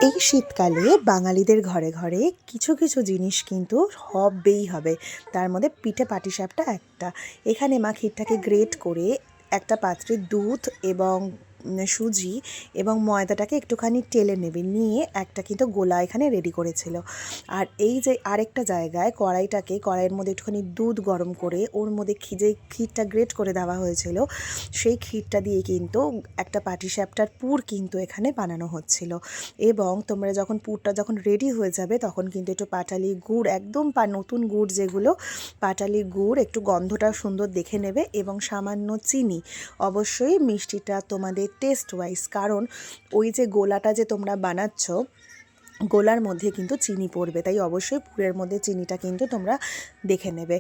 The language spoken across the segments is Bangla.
এই শীতকালে বাঙালিদের ঘরে ঘরে কিছু কিছু জিনিস কিন্তু হবেই হবে। তার মধ্যে পিঠে পাটিসাপটা একটা। এখানে মা ক্ষীরটাকে গ্রেট করে একটা পাত্রে দুধ এবং সুজি এবং ময়দাটাকে একটুখানি টেলে নেবে, নিয়ে একটা কিন্তু গোলা এখানে রেডি করেছিল। আর এই যে আরেকটা জায়গায় কড়াইয়ের মধ্যে একটুখানি দুধ গরম করে ওর মধ্যে যে ক্ষীরটা গ্রেট করে দেওয়া হয়েছিল, সেই ক্ষীরটা দিয়ে কিন্তু একটা পাটিসাপটার পুর কিন্তু এখানে বানানো হচ্ছিল। এবং তোমরা যখন পুরটা যখন রেডি হয়ে যাবে তখন কিন্তু একটু পাটালি গুড়, একদম নতুন গুড় যেগুলো, পাটালি গুড় একটু গন্ধটা সুন্দর দেখে নেবে এবং সামান্য চিনি। অবশ্যই মিষ্টিটা তোমাদের টেস্ট ওয়াইজ, কারণ ওই যে গোলাটা যে তোমরা বানাচ্ছ গোলার মধ্যে কিন্তু চিনি পড়বে, তাই অবশ্যই পুরের মধ্যে চিনিটা কিন্তু তোমরা দেখে নেবে।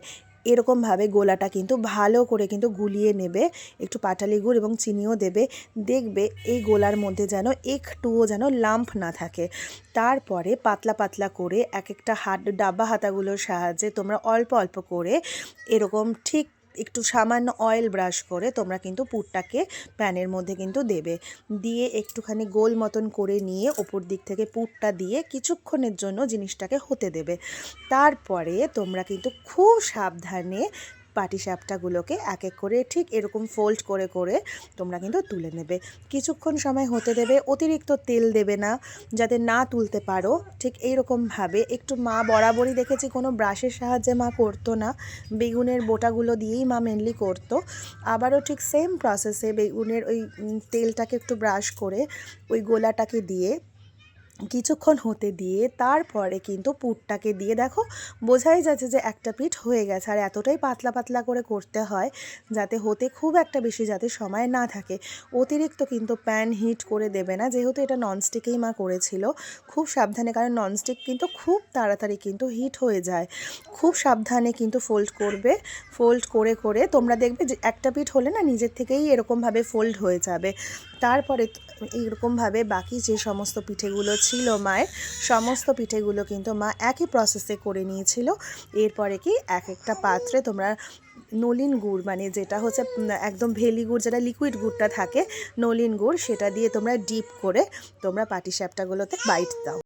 এরকমভাবে গোলাটা কিন্তু ভালো করে কিন্তু গুলিয়ে নেবে, একটু পাটালি গুড় এবং চিনিও দেবে। দেখবে এই গোলার মধ্যে যেন একটুও যেন লাম্প না থাকে। তারপরে পাতলা পাতলা করে এক একটা ডাব্বা হাতাগুলোর সাহায্যে তোমরা অল্প অল্প করে এরকম ঠিক একটু সামান্য অয়েল ব্রাশ করে তোমরা কিন্তু পুরটাকে প্যানের মধ্যে কিন্তু দেবে। দিয়ে একটুখানি গোল মতন করে নিয়ে ওপর দিক থেকে পুরটা দিয়ে কিছুক্ষণের জন্য জিনিসটাকে হতে দেবে। তারপরে তোমরা কিন্তু খুব সাবধানে পাটিসাপটাগুলোকে এক এক করে ঠিক এরকম ফোল্ড করে করে তোমরা কিন্তু তুলে নেবে। কিছুক্ষণ সময় হতে দেবে, অতিরিক্ত তেল দেবে না যাতে না তুলতে পারো। ঠিক এইরকমভাবে একটু মা বরাবরই দেখেছি কোনো ব্রাশের সাহায্যে মা করতো না, বেগুনের বোটাগুলো দিয়েই মা মেনলি করতো। আবারও ঠিক সেম প্রসেসে বেগুনের ওই তেলটাকে একটু ব্রাশ করে ওই গোলাটাকে দিয়ে কিছুক্ষণ হতে দিয়ে তারপরে কিন্তু পুরটাকে দিয়ে দেখো বোঝাই যাচ্ছে যে একটা পিঠ হয়ে গেছে। আর এতটাই পাতলা পাতলা করে করতে হয় যাতে হতে খুব একটা বেশি যাতে সময় না থাকে। অতিরিক্ত কিন্তু প্যান হিট করে দেবে না, যেহেতু এটা ননস্টিকেই মা করেছিল। খুব সাবধানে, কারণ ননস্টিক কিন্তু খুব তাড়াতাড়ি কিন্তু হিট হয়ে যায়। খুব সাবধানে কিন্তু ফোল্ড করবে। ফোল্ড করে করে তোমরা দেখবে যে একটা পিঠ হলে না নিজের থেকেই এরকমভাবে ফোল্ড হয়ে যাবে। তারপরে এইরকমভাবে বাকি যে সমস্ত পিঠেগুলো ছিল মায়ের, সমস্ত পিঠেগুলো কিন্তু মা একই প্রসেসে করে নিয়েছিল। এরপরে কি এক একটা পাত্রে তোমরা নলিন গুড়, মানে যেটা হচ্ছে একদম ভেলি গুড়, যেটা লিকুইড গুড়টা থাকে, নলিন গুড়, সেটা দিয়ে তোমরা ডিপ করে তোমরা পাটিসাপটাগুলোতে বাইট দাও।